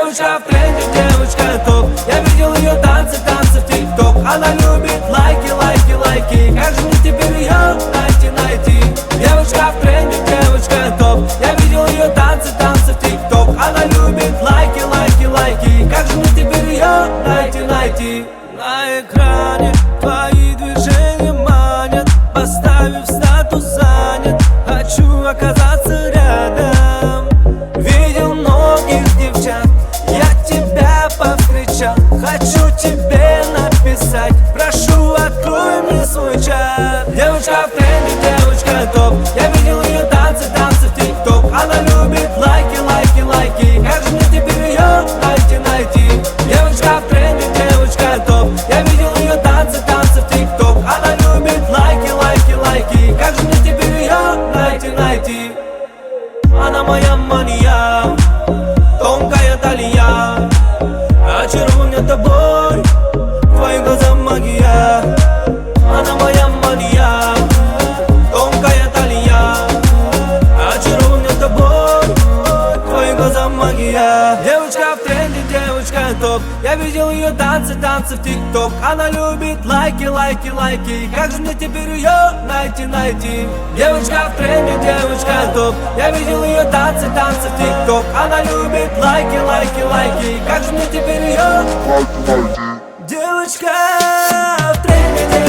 Девочка в тренде, девочка топ. Я видел ее танцы в тик-ток. Она любит лайки, лайки, лайки. Как же мне теперь ее найти? Девочка в тренде, девочка топ. Я видел ее танцы в тик-ток. Она любит лайки, лайки, лайки. Как же мне теперь ее найти? На экране твои движения манят. Поставив статус занят, хочу оказаться рядом. Видел многих девчат, я тебя повстречал. Хочу тебе написать, прошу, открой мне свой чат. Девочка в тренде, девочка топ. Я видел ее танцы в тик-ток. Она любит лайки, лайки, лайки. Как же мне теперь ее найти? Девочка в тренде, девочка топ. Я видел ее танцы в тик-ток. Она любит лайки, лайки, лайки. Как же мне теперь ее найти? Она моя мания, тонкая талия. Очарован тобой, твои глаза магия. Она моя мания, тонкая талия. Очарован тобой, твои глаза магия. Девочка в тренде, девочка топ. Я видел ее танцы в тик-ток. Она любит лайки, лайки, лайки. Как же мне теперь ее найти? Девочка в тренде, девочка топ. Я видел ее танцы в тик-ток. Она любит лайки, лайки, лайки. Как же мне теперь ее? Девочка в тренде,